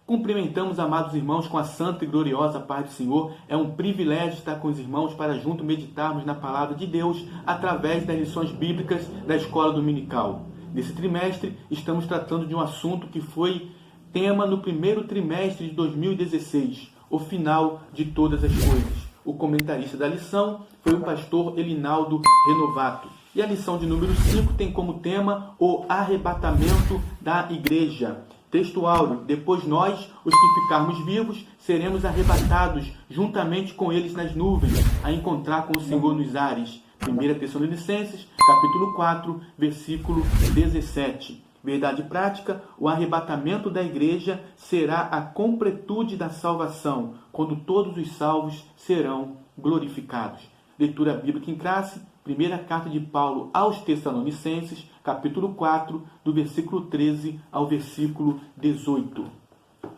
Cumprimentamos, amados irmãos, com a santa e gloriosa paz do Senhor. É um privilégio estar com os irmãos para junto meditarmos na palavra de Deus através das lições bíblicas da escola dominical. Nesse trimestre, estamos tratando de um assunto que foi tema no primeiro trimestre de 2016, o final de todas as coisas. O comentarista da lição foi o pastor Elinaldo Renovato. E a lição de número 5 tem como tema o arrebatamento da igreja. Texto áureo: depois nós, os que ficarmos vivos, seremos arrebatados juntamente com eles nas nuvens, a encontrar com o Senhor nos ares. 1 Tessalonicenses, capítulo 4, versículo 17. Verdade prática: o arrebatamento da igreja será a completude da salvação, quando todos os salvos serão glorificados. Leitura bíblica em classe, primeira carta de Paulo aos Tessalonicenses, capítulo 4, do versículo 13 ao versículo 18.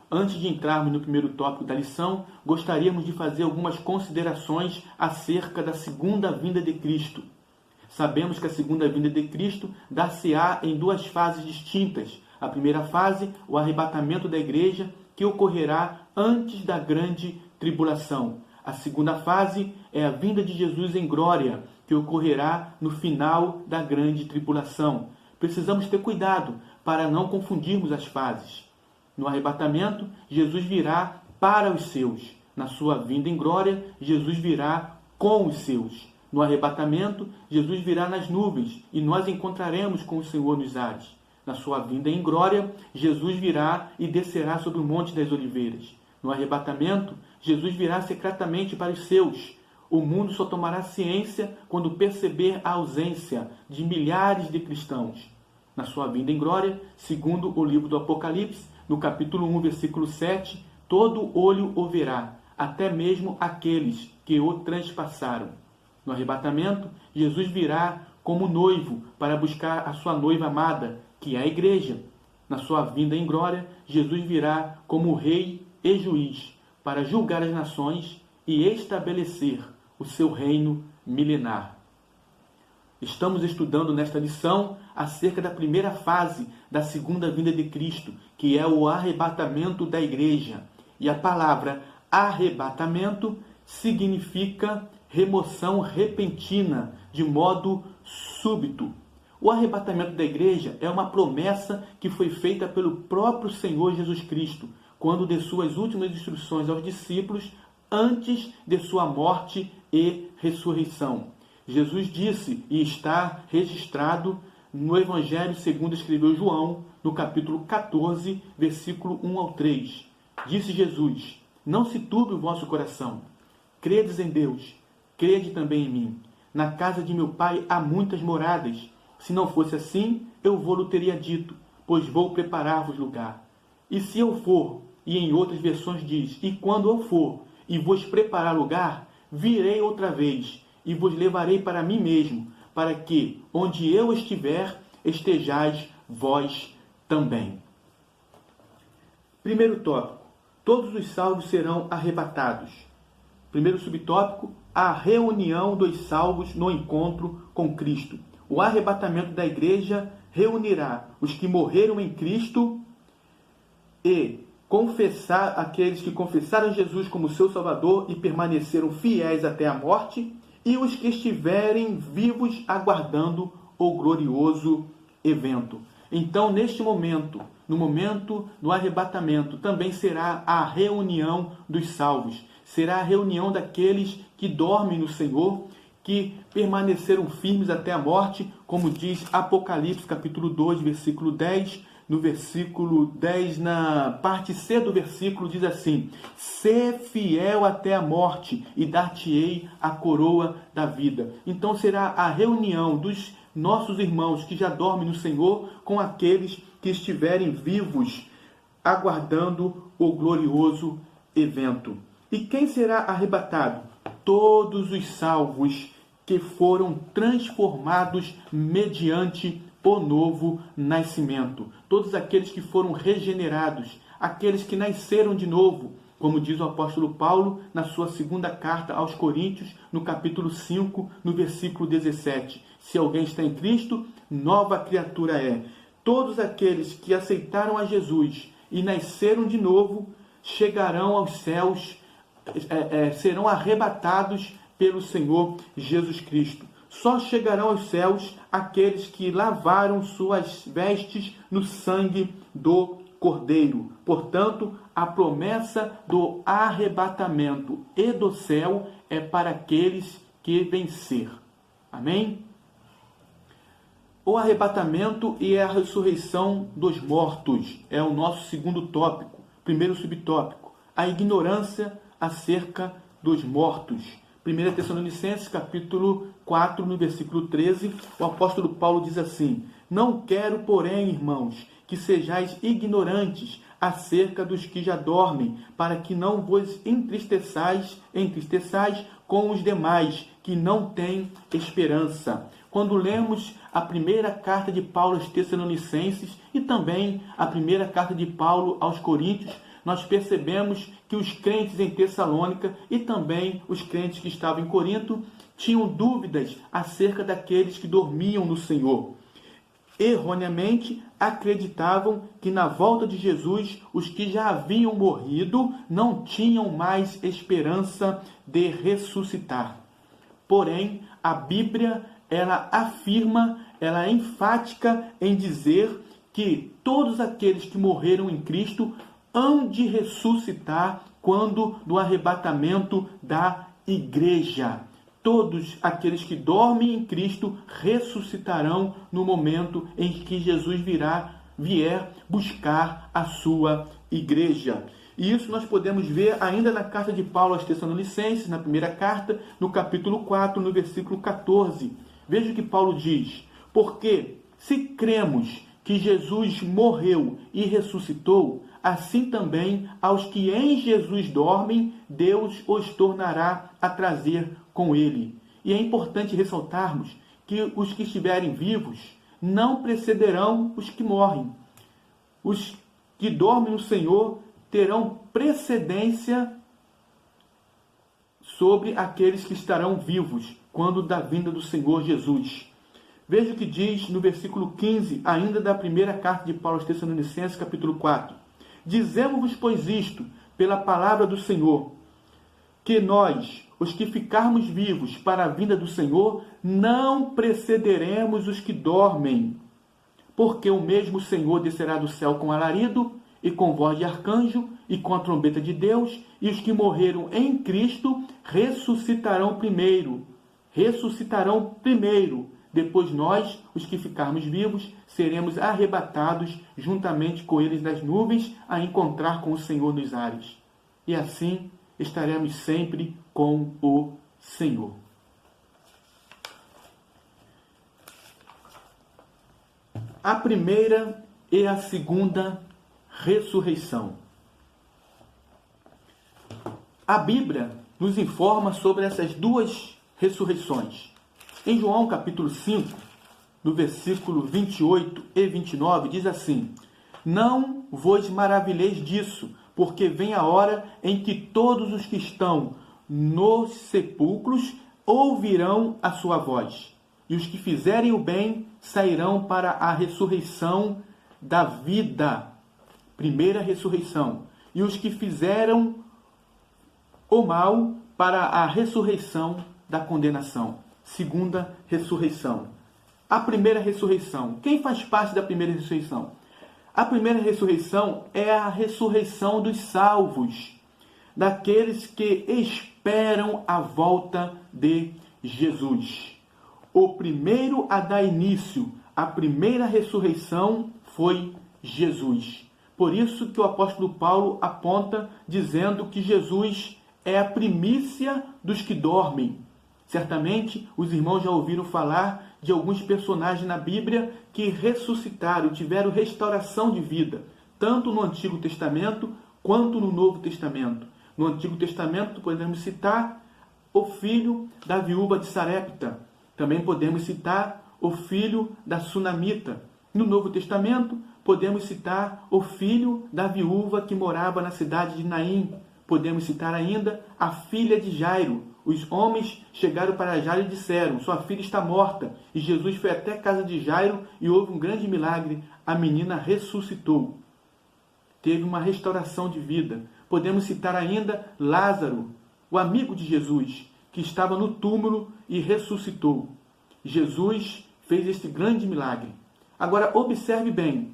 Antes de entrarmos no primeiro tópico da lição, gostaríamos de fazer algumas considerações acerca da segunda vinda de Cristo. Sabemos que a segunda vinda de Cristo dar-se-á em duas fases distintas. A primeira fase, o arrebatamento da igreja, que ocorrerá antes da grande tribulação. A segunda fase é a vinda de Jesus em glória, que ocorrerá no final da grande tribulação. Precisamos ter cuidado para não confundirmos as fases. No arrebatamento, Jesus virá para os seus. Na sua vinda em glória, Jesus virá com os seus. No arrebatamento, Jesus virá nas nuvens e nós encontraremos com o Senhor nos ares. Na sua vinda em glória, Jesus virá e descerá sobre o Monte das Oliveiras. No arrebatamento, Jesus virá secretamente para os seus. O mundo só tomará ciência quando perceber a ausência de milhares de cristãos. Na sua vinda em glória, segundo o livro do Apocalipse, no capítulo 1, versículo 7, todo olho o verá, até mesmo aqueles que o transpassaram. No arrebatamento, Jesus virá como noivo para buscar a sua noiva amada, que é a igreja. Na sua vinda em glória, Jesus virá como rei e juiz para julgar as nações e estabelecer o seu reino milenar. Estamos estudando nesta lição acerca da primeira fase da segunda vinda de Cristo, que é o arrebatamento da igreja. E a palavra arrebatamento significa remoção repentina, de modo súbito. O arrebatamento da igreja é uma promessa que foi feita pelo próprio Senhor Jesus Cristo, quando deu suas últimas instruções aos discípulos antes de sua morte e ressurreição. Jesus disse, e está registrado no Evangelho segundo escreveu João, no capítulo 14, versículo 1 ao 3. Disse Jesus: não se turbe o vosso coração. Credes em Deus, crede também em mim. Na casa de meu Pai há muitas moradas. Se não fosse assim, eu vou-lo teria dito, pois vou preparar-vos lugar. E se eu for, e em outras versões diz, e quando eu for, e vos preparar lugar, virei outra vez, e vos levarei para mim mesmo, para que, onde eu estiver, estejais vós também. Primeiro tópico: todos os salvos serão arrebatados. Primeiro subtópico: a reunião dos salvos no encontro com Cristo. O arrebatamento da igreja reunirá os que morreram em Cristo e confessar aqueles que confessaram Jesus como seu Salvador e permaneceram fiéis até a morte, e os que estiverem vivos aguardando o glorioso evento. Então, neste momento, no momento do arrebatamento, também será a reunião dos salvos. Será a reunião daqueles que dormem no Senhor, que permaneceram firmes até a morte, como diz Apocalipse, capítulo 2, versículo 10. No versículo 10, na parte C do versículo, diz assim: sê fiel até a morte, e dar-te-ei a coroa da vida. Então será a reunião dos nossos irmãos que já dormem no Senhor com aqueles que estiverem vivos, aguardando o glorioso evento. E quem será arrebatado? Todos os salvos que foram transformados mediante o novo nascimento. Todos aqueles que foram regenerados, aqueles que nasceram de novo, como diz o apóstolo Paulo na sua segunda carta aos Coríntios, no capítulo 5, no versículo 17. Se alguém está em Cristo, nova criatura é. Todos aqueles que aceitaram a Jesus e nasceram de novo, chegarão aos céus, serão arrebatados pelo Senhor Jesus Cristo. Só chegarão aos céus aqueles que lavaram suas vestes no sangue do Cordeiro. Portanto, a promessa do arrebatamento e do céu é para aqueles que vencer. Amém? O arrebatamento e a ressurreição dos mortos é o nosso segundo tópico. Primeiro subtópico, a ignorância acerca dos mortos. 1 Tessalonicenses, capítulo 4, no versículo 13, o apóstolo Paulo diz assim: não quero, porém, irmãos, que sejais ignorantes acerca dos que já dormem, para que não vos entristeçais com os demais, que não têm esperança. Quando lemos a primeira carta de Paulo aos Tessalonicenses e também a primeira carta de Paulo aos Coríntios, nós percebemos que os crentes em Tessalônica e também os crentes que estavam em Corinto tinham dúvidas acerca daqueles que dormiam no Senhor. Erroneamente acreditavam que na volta de Jesus os que já haviam morrido não tinham mais esperança de ressuscitar. Porém, a Bíblia ela afirma, ela é enfática em dizer que todos aqueles que morreram em Cristo hão de ressuscitar quando do arrebatamento da igreja. Todos aqueles que dormem em Cristo ressuscitarão no momento em que Jesus vier buscar a sua igreja. E isso nós podemos ver ainda na carta de Paulo aos Tessalonicenses, na primeira carta, no capítulo 4, no versículo 14. Veja o que Paulo diz: porque se cremos que Jesus morreu e ressuscitou, assim também aos que em Jesus dormem, Deus os tornará a trazer com ele. E é importante ressaltarmos que os que estiverem vivos não precederão os que morrem. Os que dormem no Senhor terão precedência sobre aqueles que estarão vivos quando da vinda do Senhor Jesus. Veja o que diz no versículo 15, ainda da primeira carta de Paulo aos Tessalonicenses, capítulo 4. Dizemos-vos, pois, isto, pela palavra do Senhor, que nós, os que ficarmos vivos para a vinda do Senhor, não precederemos os que dormem. Porque o mesmo Senhor descerá do céu com alarido, e com voz de arcanjo, e com a trombeta de Deus, e os que morreram em Cristo ressuscitarão primeiro. Depois nós, os que ficarmos vivos, seremos arrebatados juntamente com eles nas nuvens a encontrar com o Senhor nos ares. E assim estaremos sempre com o Senhor. A primeira e a segunda ressurreição. A Bíblia nos informa sobre essas duas ressurreições. Em João capítulo 5, no versículo 28 e 29, diz assim: não vos maravilheis disso, porque vem a hora em que todos os que estão nos sepulcros ouvirão a sua voz, e os que fizerem o bem sairão para a ressurreição da vida. Primeira ressurreição. E os que fizeram o mal para a ressurreição da condenação. Segunda ressurreição. A primeira ressurreição. Quem faz parte da primeira ressurreição? A primeira ressurreição é a ressurreição dos salvos, daqueles que esperam a volta de Jesus. O primeiro a dar início à primeira ressurreição foi Jesus. Por isso que o apóstolo Paulo aponta dizendo que Jesus é a primícia dos que dormem. Certamente os irmãos já ouviram falar de alguns personagens na Bíblia que ressuscitaram, tiveram restauração de vida, tanto no Antigo Testamento quanto no Novo Testamento. No Antigo Testamento podemos citar o filho da viúva de Sarepta. Também podemos citar o filho da Sunamita. No Novo Testamento podemos citar o filho da viúva que morava na cidade de Naim. Podemos citar ainda a filha de Jairo. Os homens chegaram para Jairo e disseram: sua filha está morta. E Jesus foi até a casa de Jairo e houve um grande milagre. A menina ressuscitou. teve uma restauração de vida. Podemos citar ainda Lázaro, o amigo de Jesus, que estava no túmulo e ressuscitou. Jesus fez este grande milagre. Agora, observe bem,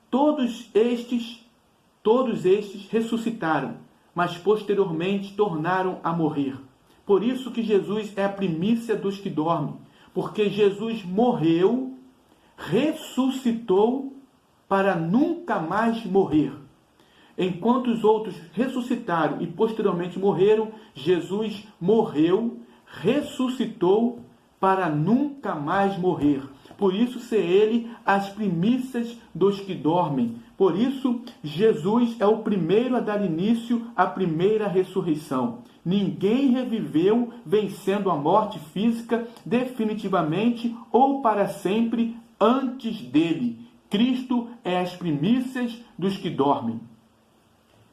todos estes ressuscitaram, mas posteriormente tornaram a morrer. Por isso que Jesus é a primícia dos que dormem, porque Jesus morreu, ressuscitou para nunca mais morrer. Enquanto os outros ressuscitaram e posteriormente morreram, Jesus morreu, ressuscitou para nunca mais morrer. Por isso ser ele as primícias dos que dormem. Por isso, Jesus é o primeiro a dar início à primeira ressurreição. Ninguém reviveu vencendo a morte física definitivamente ou para sempre antes dele. Cristo é as primícias dos que dormem.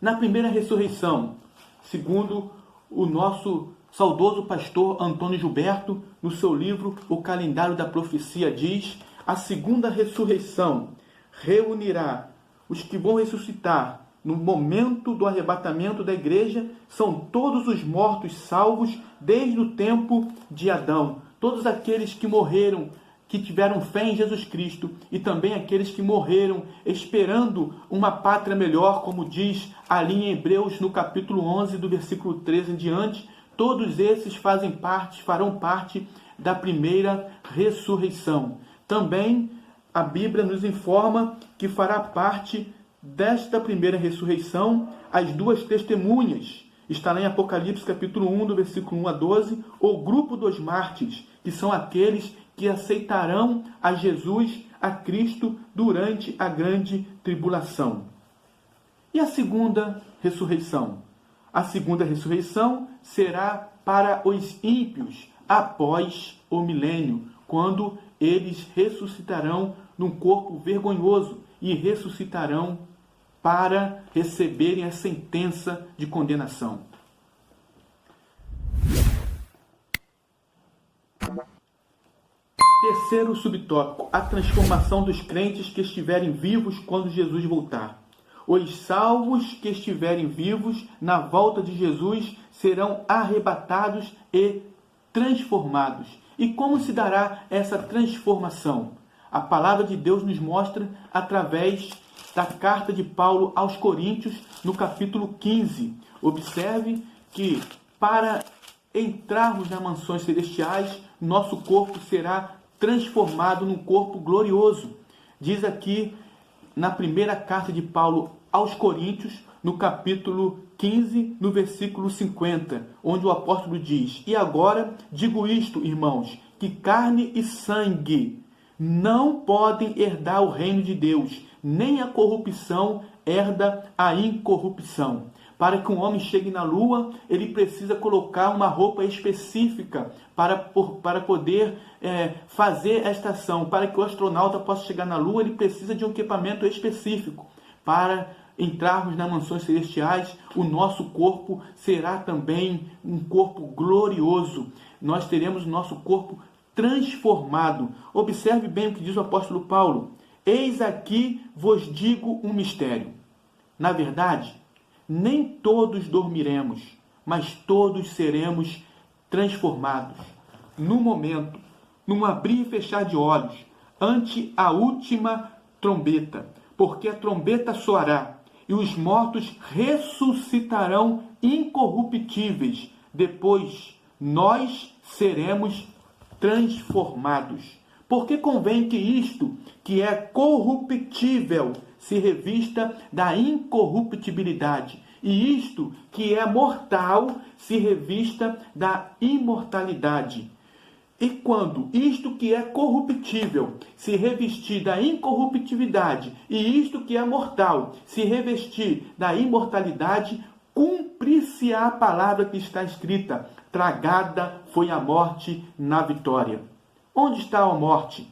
Na primeira ressurreição, segundo o nosso saudoso pastor Antônio Gilberto, no seu livro O Calendário da Profecia, diz: a segunda ressurreição reunirá os que vão ressuscitar no momento do arrebatamento da igreja, são todos os mortos salvos desde o tempo de Adão. Todos aqueles que morreram, que tiveram fé em Jesus Cristo, e também aqueles que morreram esperando uma pátria melhor, como diz ali em Hebreus, no capítulo 11, do versículo 13 em diante, todos esses farão parte da primeira ressurreição. Também a Bíblia nos informa que fará parte desta primeira ressurreição as duas testemunhas. Está lá em Apocalipse capítulo 1, do versículo 1 a 12, o grupo dos mártires, que são aqueles que aceitarão a Jesus, a Cristo, durante a grande tribulação. E a segunda ressurreição? A segunda ressurreição será para os ímpios após o milênio, quando eles ressuscitarão num corpo vergonhoso e ressuscitarão para receberem a sentença de condenação. Terceiro subtópico, a transformação dos crentes que estiverem vivos quando Jesus voltar. Os salvos que estiverem vivos na volta de Jesus serão arrebatados e transformados. E como se dará essa transformação? A palavra de Deus nos mostra através da carta de Paulo aos Coríntios, no capítulo 15. Observe que para entrarmos nas mansões celestiais, nosso corpo será transformado num corpo glorioso. Diz aqui na primeira carta de Paulo aos Coríntios, no capítulo 15, no versículo 50, onde o apóstolo diz: e agora digo isto, irmãos, que carne e sangue não podem herdar o reino de Deus, nem a corrupção herda a incorrupção. Para que um homem chegue na Lua, ele precisa colocar uma roupa específica para poder fazer esta ação. Para que o astronauta possa chegar na Lua, ele precisa de um equipamento específico. Para entrarmos nas mansões celestiais, o nosso corpo será também um corpo glorioso. Nós teremos o nosso corpo transformado. Observe bem o que diz o apóstolo Paulo. Eis aqui vos digo um mistério. Na verdade, nem todos dormiremos, mas todos seremos transformados. No momento, num abrir e fechar de olhos, ante a última trombeta, porque a trombeta soará, e os mortos ressuscitarão incorruptíveis. Depois, nós seremos transformados. Porque convém que isto, que é corruptível, se revista da incorruptibilidade, e isto, que é mortal, se revista da imortalidade. E quando isto que é corruptível se revestir da incorruptibilidade, e isto que é mortal se revestir da imortalidade, cumprir-se-á a palavra que está escrita: tragada foi a morte na vitória. Onde está, ó morte,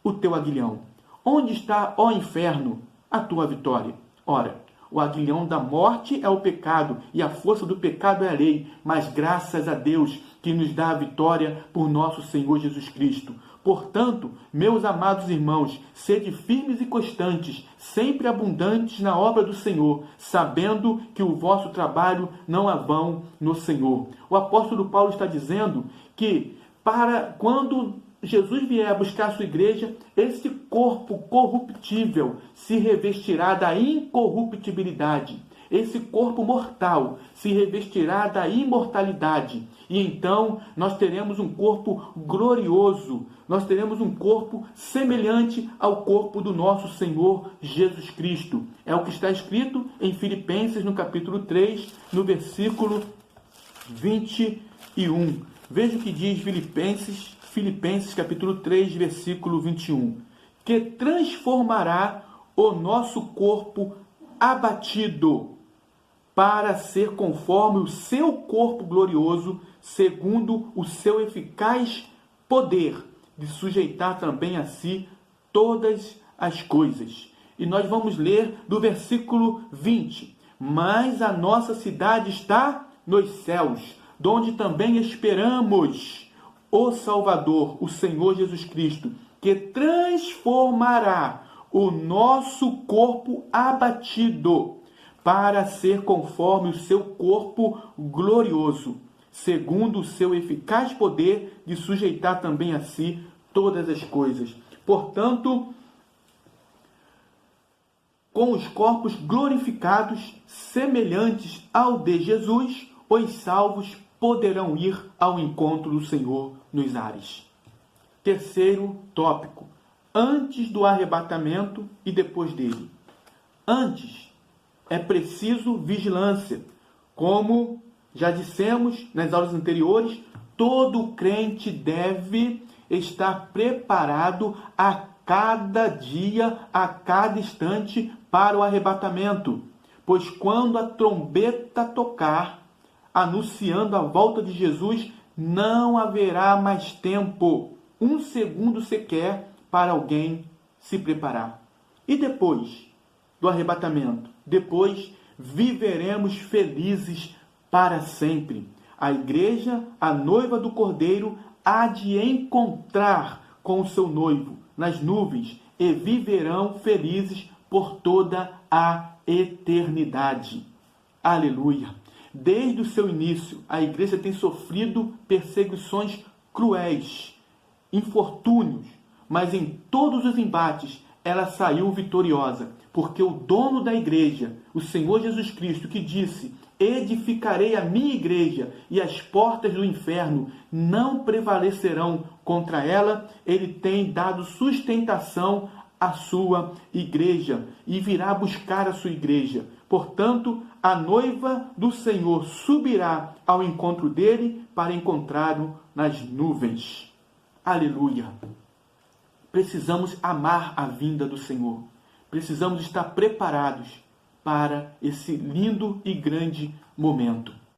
o teu aguilhão? Onde está, ó inferno, a tua vitória? Ora, o aguilhão da morte é o pecado, e a força do pecado é a lei, mas graças a Deus que nos dá a vitória por nosso Senhor Jesus Cristo. Portanto, meus amados irmãos, sede firmes e constantes, sempre abundantes na obra do Senhor, sabendo que o vosso trabalho não é vão no Senhor. O apóstolo Paulo está dizendo que quando Jesus vier buscar a sua igreja, esse corpo corruptível se revestirá da incorruptibilidade. Esse corpo mortal se revestirá da imortalidade. E então nós teremos um corpo glorioso. Nós teremos um corpo semelhante ao corpo do nosso Senhor Jesus Cristo. É o que está escrito em Filipenses, no capítulo 3, no versículo 21. Veja o que diz Filipenses capítulo 3, versículo 21. Que transformará o nosso corpo abatido para ser conforme o seu corpo glorioso, segundo o seu eficaz poder de sujeitar também a si todas as coisas. E nós vamos ler do versículo 20. Mas a nossa cidade está nos céus, donde também esperamos o Salvador, o Senhor Jesus Cristo, que transformará o nosso corpo abatido para ser conforme o seu corpo glorioso, segundo o seu eficaz poder de sujeitar também a si todas as coisas. Portanto, com os corpos glorificados, semelhantes ao de Jesus, os salvos poderão ir ao encontro do Senhor nos ares. Terceiro tópico: antes do arrebatamento e depois dele. Antes, é preciso vigilância. Como já dissemos nas aulas anteriores, todo crente deve estar preparado a cada dia, a cada instante para o arrebatamento. Pois quando a trombeta tocar, anunciando a volta de Jesus, não haverá mais tempo, um segundo sequer, para alguém se preparar. E depois do arrebatamento? Depois viveremos felizes para sempre. A igreja, a noiva do Cordeiro, há de encontrar com o seu noivo nas nuvens e viverão felizes por toda a eternidade. Aleluia! Desde o seu início, a igreja tem sofrido perseguições cruéis, infortúnios, mas em todos os embates ela saiu vitoriosa, porque o dono da igreja, o Senhor Jesus Cristo, que disse: edificarei a minha igreja e as portas do inferno não prevalecerão contra ela, ele tem dado sustentação à sua igreja e virá buscar a sua igreja. Portanto, a noiva do Senhor subirá ao encontro dele para encontrá-lo nas nuvens. Aleluia! Precisamos amar a vinda do Senhor. Precisamos estar preparados para esse lindo e grande momento.